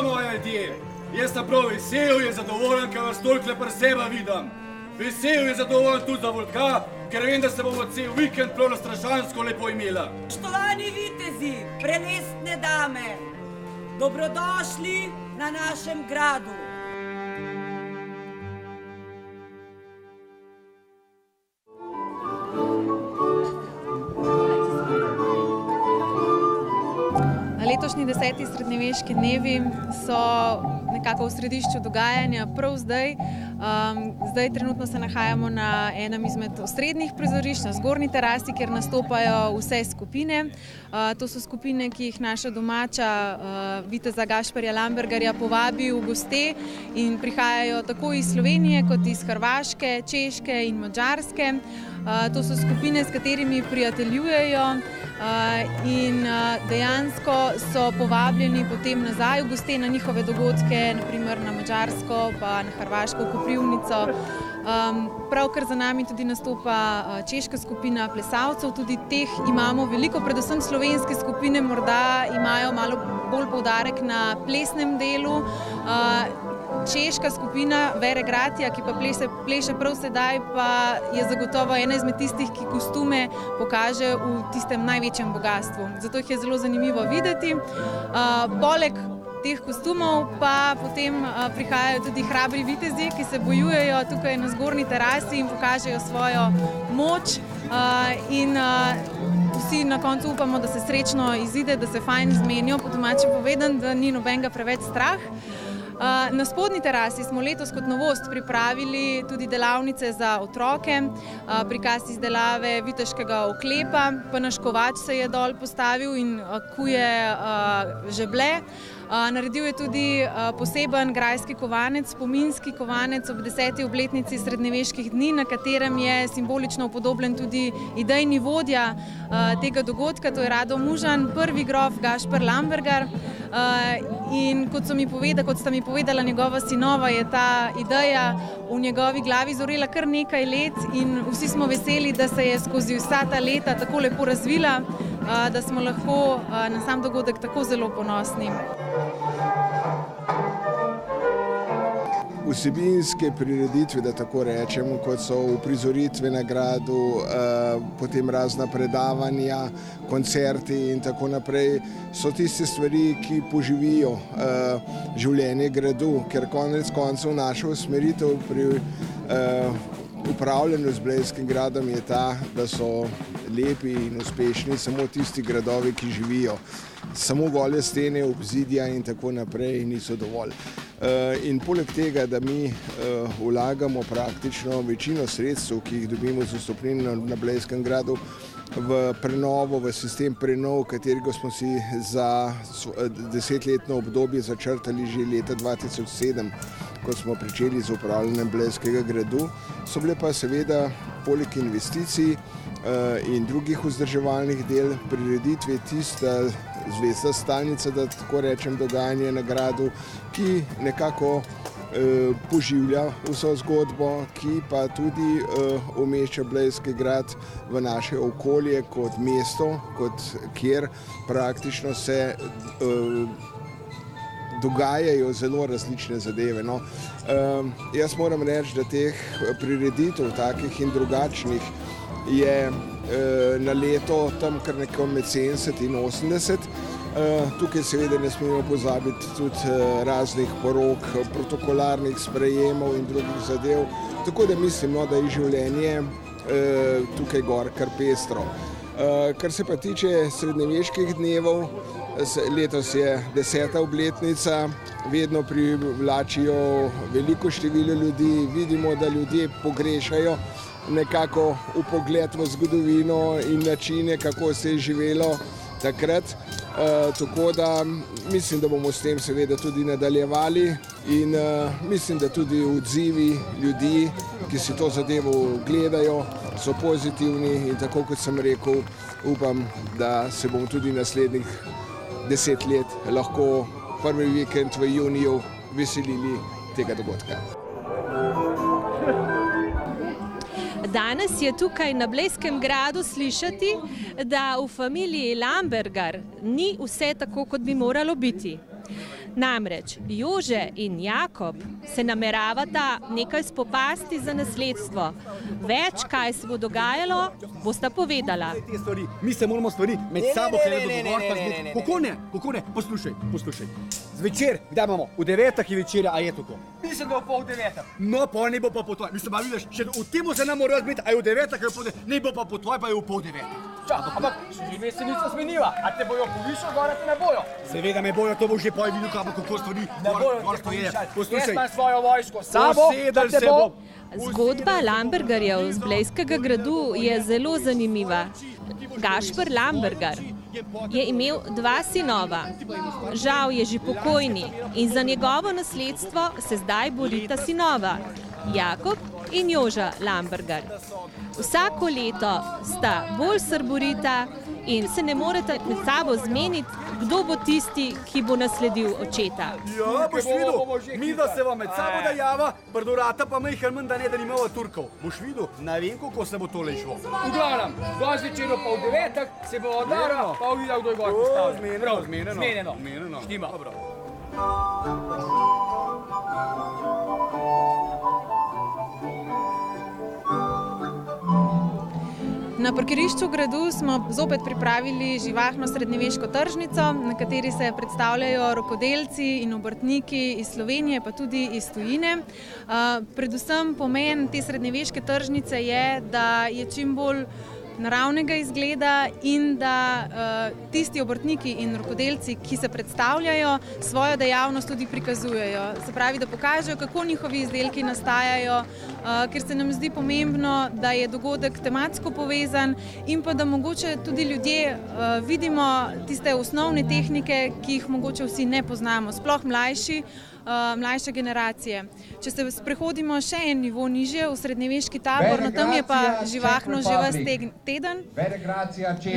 moje ljudje. Jaz sem prav vesel in zadovoljen, ker vas toliko pri sebi vidim. Vesel in zadovoljen tudi za Vodka, ker vem, da se bomo cel vikend prav strašansko lepo imela. Spoštovani vitezi, prelestne dame, dobrodošli na našem gradu. Letošnji 10. srednjeveški dnevi so nekako v središču dogajanja prav zdaj. Zdaj trenutno se nahajamo na enem izmed osrednjih prizorišč, na zgornji terasi, kjer nastopajo vse skupine. To so skupine, ki jih naša domača viteza Gašperja Lambergarja povabi v goste in prihajajo tako iz Slovenije kot iz Hrvaške, Češke in Madžarske. To so skupine, s katerimi prijateljujejo in dejansko so povabljeni potem nazaj v goste na njihove dogodke, naprimer na Madžarsko pa na Hrvaško, Koprivnico. Pravkar za nami tudi nastopa češka skupina plesalcev, tudi teh imamo veliko, predvsem slovenske skupine morda imajo malo bolj poudarek na plesnem delu. Češka skupina Vere Gratija, ki pa pleše prav sedaj, pa je zagotovo ena izmed tistih, ki kostume pokaže v tistem največjem bogastvu. Zato jih je zelo zanimivo videti. Poleg teh kostumov pa potem prihajajo tudi hrabri vitezi, ki se bojujejo tukaj na zgornji terasi in pokažejo svojo moč. In vsi na koncu upamo, da se srečno izide, da se fajn zmenijo, po domače povedano, da ni nobenega preveč strah. Na spodnji terasi smo letos kot novost pripravili tudi delavnice za otroke, prikaz izdelave viteškega oklepa, pa naš kovač se je dol postavil in kuje žeblje. Naredil je tudi poseben grajski kovanec, spominski kovanec ob 10. obletnici srednjeveških dni, na katerem je simbolično upodobljen tudi idejni vodja tega dogodka, to je Rado Mužan, prvi grof Gašper Lambergar. In kot sta mi povedala njegova sinova, je ta ideja v njegovi glavi zorela kar nekaj let in vsi smo veseli, da se je skozi vsa ta leta tako lepo razvila, da smo lahko na sam dogodek tako zelo ponosni. Vsebinske prireditve, da tako rečemo, kot so uprizoritve na gradu, potem razna predavanja, koncerti in tako naprej, so tiste stvari, ki poživijo življenje gradu, ker konec koncev naša usmeritev pri upravljanju z Blejskim gradom je ta, da so lepi in uspešni samo tisti gradovi, ki živijo. Samo gole stene, obzidja in tako naprej niso dovolj. In poleg tega, da mi vlagamo praktično večino sredstev, ki jih dobimo z vstopnino na Blejskem gradu, v prenovo, v sistem prenov, katerega smo si za 10-letno obdobje začrtali že leta 2007, ko smo pričeli z upravljanjem Blejskega gradu, so bile pa seveda poleg investicij in drugih vzdrževalnih del prireditve tista zvezda stalnica, da tako rečem, dogajanje na gradu, ki nekako poživlja vso zgodbo, ki pa tudi umešča Blejski grad v naše okolje kot mesto, kjer praktično se dogajajo zelo različne zadeve. No, jaz moram reči, da teh prireditev, takih in drugačnih, je na leto tam kar nekaj med 70 in 80. Tukaj seveda ne smemo pozabiti tudi raznih porok, protokolarnih sprejemov in drugih zadev. Tako da mislim, da je življenje tukaj gor kar pestro. Kar se pa tiče srednjeveških dnevov, letos je 10. obletnica, vedno privlačijo veliko število ljudi, vidimo, da ljudje pogrešajo nekako vpogled v zgodovino in načine, kako se je živelo takrat. Tako da mislim, da bomo s tem seveda tudi nadaljevali in mislim, da tudi odzivi ljudi, ki si to zadevo gledajo, so pozitivni in tako kot sem rekel, upam, da se bomo tudi naslednjih 10 let lahko prvi vikend v juniju veselili tega dogodka. Danes je tukaj na Blejskem gradu slišati, da v familiji Lambergar ni vse tako, kot bi moralo biti. Namreč Jože in Jakob se nameravata nekaj spopasti za nasledstvo. Več, kaj se bo dogajalo, bosta povedala. Mi se moramo stvari med sabo dogovoriti. Kako ne? Poslušaj. Zvečer, kdaj imamo? V 9 je večerja, a je tako? Mislim, da bo v 9. No, pa ne bo pa po tvoj. Mislim, pa vidiš, še v tem se nam mora razbiti, a je v 9, ne bo pa po tvoj, pa je v pol 9. Ampak že se niso zmeniva, a te bojo povišal, gore te ne bojo. Seveda me bojo, to bo že poj videl, kako stvari. Ne bojo te povišati. Jaz imam svojo vojsko s sabo, da te bo. Zgodba Lambergarjev z Blejskega gradu je zelo zanimiva. Gašper Lambergar je imel 2 sinova. Žal je že pokojni in za njegovo nasledstvo se zdaj borita sinova, Jakob in Joža Lambergar. Vsako leto sta bolj se borita in se ne moreta med sabo zmeniti, kdo bo tisti, ki bo nasledil očeta. Ja, boš videl, mi da se vam med sabo dajava, prdurata pa mejhel manj, da ne da nimava Turkov. Boš videl, ne vem, kako se bo to lešlo. V glavnem, do zvečero pa v 9 se bo odaril, pa videl, kdo je gor postavil. Zmenjeno. Štima. Na parkirišču gradu smo zopet pripravili živahno srednjeveško tržnico, na kateri se predstavljajo rokodelci in obrtniki iz Slovenije, pa tudi iz tujine. Predvsem pomen te srednjeveške tržnice je, da je čim bolj naravnega izgleda in da tisti obrtniki in rokodelci, ki se predstavljajo, svojo dejavnost tudi prikazujejo. Se pravi, da pokažejo, kako njihovi izdelki nastajajo, ker se nam zdi pomembno, da je dogodek tematsko povezan in pa da mogoče tudi ljudje vidimo tiste osnovne tehnike, ki jih mogoče vsi ne poznamo, sploh mlajše generacije. Če se sprehodimo še en nivo nižje v srednjeveški tabor, no tam je pa živahno že ves teden.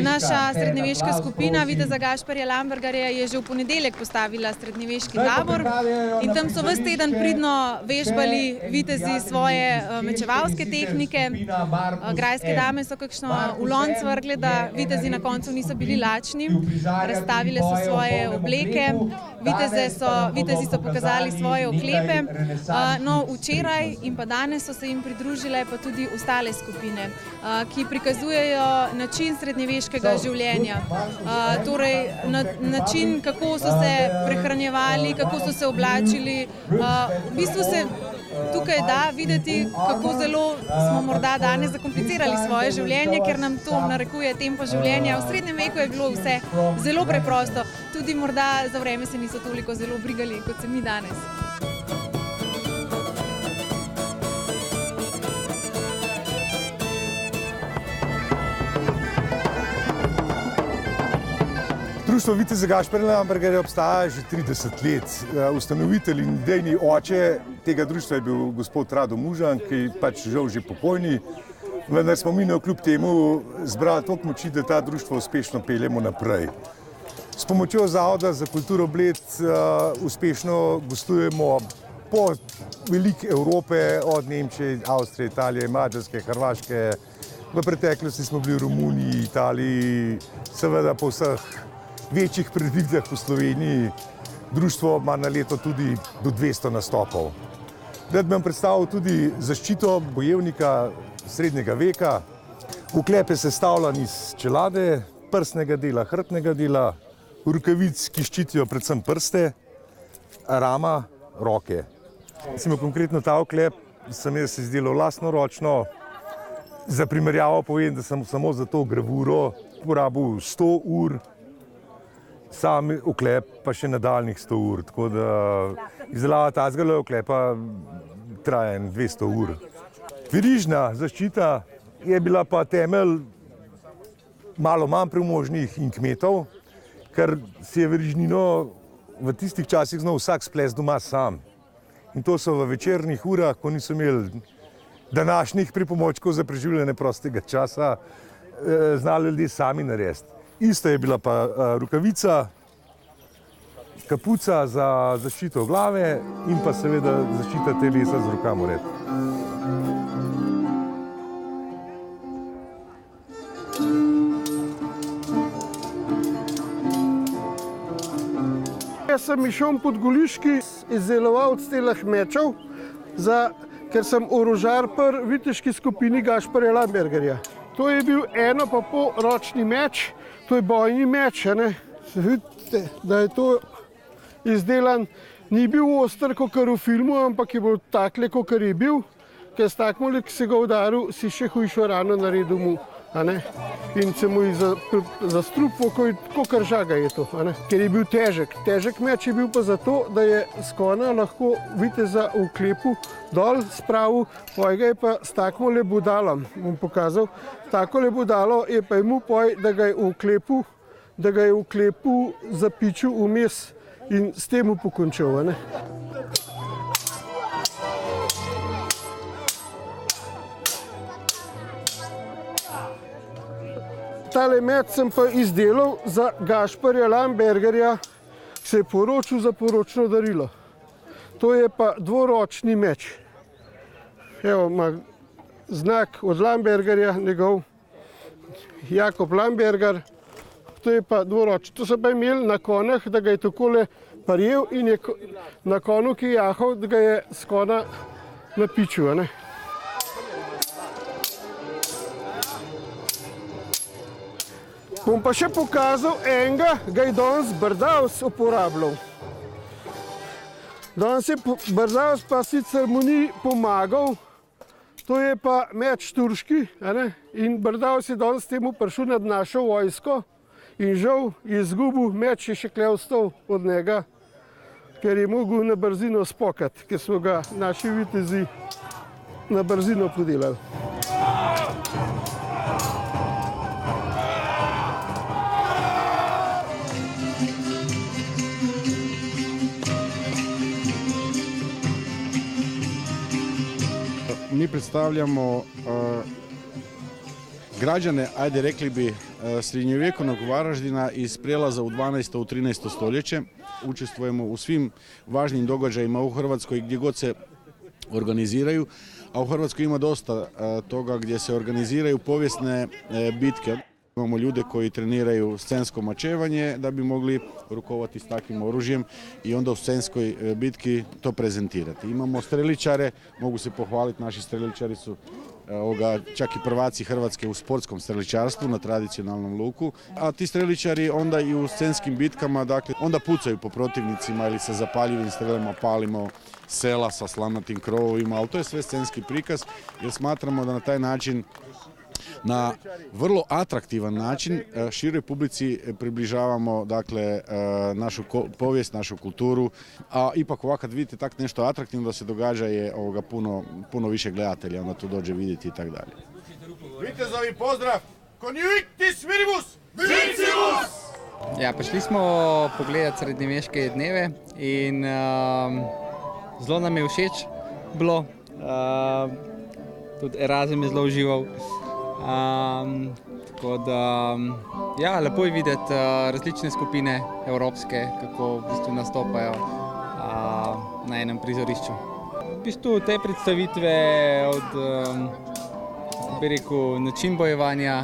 Naša srednjeveška skupina Viteza Gašperja Lambergarja je že v ponedeljek postavila srednjeveški tabor in tam so ves teden pridno vežbali vitezi svoje mečevalske tehnike. Grajske dame so kakšno v lonc vrgle, da vitezi na koncu niso bili lačni. Razstavile so svoje obleke, vitezi so pokazali svoje oklepe. No, včeraj in pa danes so se jim pridružile pa tudi ostale skupine, ki prikazujejo način srednjeveškega življenja. Torej, način, kako so se prehranjevali, kako so se oblačili. V bistvu se tukaj da videti, kako zelo smo morda danes zakomplicirali svoje življenje, ker nam to narekuje tempo življenja. V srednjem veku je bilo vse zelo preprosto. Tudi morda za vreme se niso toliko zelo brigali, kot se mi danes. Društvo Viteza Gašperja Lambergarja obstaja že 30 let. Ustanovitelj in idejni oče tega društva je bil gospod Rado Mužan, ki pač žal že pokojni, vendar smo mi kljub temu zbrali toliko moči, da ta društvo uspešno peljemo naprej. S pomočjo Zavoda za kulturo Bled uspešno gostujemo po veliki Evrope, od Nemčije, Avstrije, Italije, Madžarske, Hrvaške. V preteklosti smo bili v Romuniji, Italiji, seveda po vseh večjih prireditvah po Sloveniji. Društvo ima na leto tudi do 200 nastopov. Rad bi vam predstavil tudi zaščito bojevnika srednjega veka. Oklep je sestavljen iz čelade, prsnega dela, hrbtnega dela, rokavic, ki ščitijo predvsem prste, rama, roke. Recimo konkretno ta oklep sem jaz izdelal lastnoročno. Za primerjavo povem, da sem samo za to gravuro porabil 100 ur, sam oklep pa še nadaljnjih 100 ur, tako da izdelava tazgale oklepa traja 200 ur. Verižna zaščita je bila pa temelj malo manj premožnih in kmetov, ker si je verižnino v tistih časih znal vsak sples doma sam. In to so v večernih urah, ko niso imeli današnjih pripomočkov za preživljanje prostega časa, znali ljudje sami narediti. Isto je bila pa rokavica, kapuca za zaščito glave in pa seveda zaščita telesa z rokamored. Jaz sem Mišon Podgoliški, izdelovalec teh mečev, ker sem orožar pri viteški skupini Gašperja Lambergerja. To je bil 1,5 ročni meč, to je bojni meč. Vidite, da je to izdelan, ni bil oster, kot v filmu, ampak je bil takle, kot je bil, ker s takmole, ki se ga udaril, si še hujšo rano naredil mu. In se mu je zastrupil, kot žaga je to, ker je bil težek. Težek meč je bil pa zato, da je s konja lahko viteza v klepu dol spravil, poj ga je pa s takmole budalom, bom pokazal. Takole budalo je pa mu poj, da ga je v klepu zapičil vmes in s tem pokončal. Tale meč sem pa izdelal za Gašperja Lambergerja, ki se je poročil za poročno darilo. To je pa dvoročni meč. Evo, ima znak od Lambergerja, njegov Jakob Lamberger. To je pa dvoročni. To so pa imeli na konjah, da ga je takole parjel in je na konju, ki je jahal, da ga je s konja napičil. Bom pa še pokazal enega, ga je danes Brdavs uporabljal. Danes je Brdavs pa sicer mu ni pomagal, to je pa meč turški, in Brdavs je danes temu prišel nad našo vojsko in žal je izgubil, meč je še kle ostal od njega, ker je mogel na brzino spokati, ker smo ga naši vitezi na brzino podelali. Mi predstavljamo građane, ajde rekli bi, srednjovjekovnog Varaždina iz prijelaza u 12. u 13. stoljeće. Učestvujemo u svim važnim događajima u Hrvatskoj gdje god se organiziraju, a u Hrvatskoj ima dosta toga gdje se organiziraju povijesne bitke. Imamo ljude koji treniraju scensko mačevanje da bi mogli rukovati s takvim oružjem i onda u scenskoj bitki to prezentirati. Imamo streličare, mogu se pohvaliti, naši streličari su čak i prvaci Hrvatske u sportskom streličarstvu na tradicionalnom luku, a ti streličari onda i u scenskim bitkama, dakle, onda pucaju po protivnicima ili sa zapaljivim strelama palimo sela sa slamnatim krovovima, ali to je sve scenski prikaz jer smatramo da na taj način, na vrlo atraktivan način široj publici približavamo, dakle, našu povijest, našu kulturu, a ipak ovako kad vidite tak nešto atraktivno da se događa je puno više gledatelja, onda tu dođe vidjeti i tako dalje. Vitezovi pozdrav! Conjunctis viribus! Vincibus! Ja, prišli smo pogledati srednjeveške dneve in zelo nam je všeč bilo, tudi Erasem je zelo užival. Tako da, ja, lepo je videti različne skupine evropske, kako v bistvu nastopajo na enem prizorišču. V bistvu te predstavitve od, bi rekel, način bojevanja,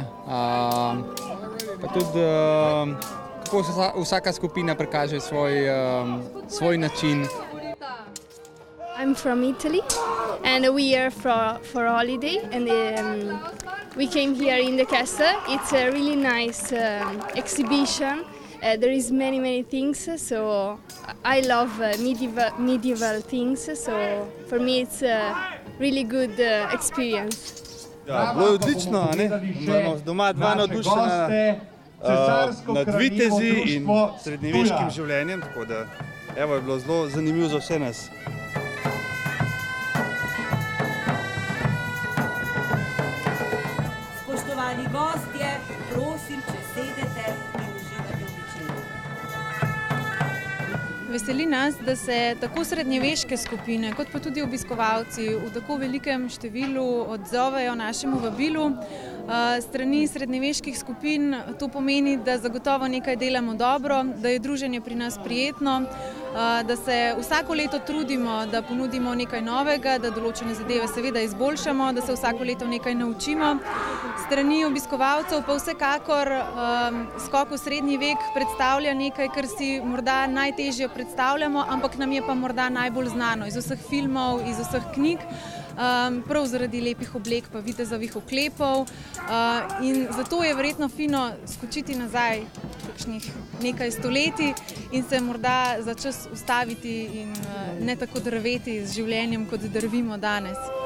pa tudi kako vsaka skupina prikaže svoj način. I'm from Italy and we are for holiday and we came here in the castle. It's a really nice exhibition. There is many things, so I love medieval things, so for me it's a really good experience. Ja, bilo je odlično, ne? Doma dva navdušena nad vitezi in srednjeveškim življenjem, tako da evo je bilo zelo zanimivo za vse nas. Spoštovani gostje, prosim, če sedete in uživate v večerji. Veseli nas, da se tako srednjeveške skupine, kot pa tudi obiskovalci v tako velikem številu odzovejo našemu vabilu. Strani srednjeveških skupin to pomeni, da zagotovo nekaj delamo dobro, da je druženje pri nas prijetno. da se vsako leto trudimo, da ponudimo nekaj novega, da določene zadeve seveda izboljšamo, da se vsako leto nekaj naučimo. Strani obiskovalcev pa vsekakor skok v srednji vek predstavlja nekaj, kar si morda najtežje predstavljamo, ampak nam je pa morda najbolj znano iz vseh filmov, iz vseh knjig, prav zaradi lepih oblek pa vitezovih oklepov, in zato je verjetno fino skočiti nazaj kakšnih nekaj stoletij in se morda za čas ustaviti in ne tako drveti z življenjem, kot drvimo danes.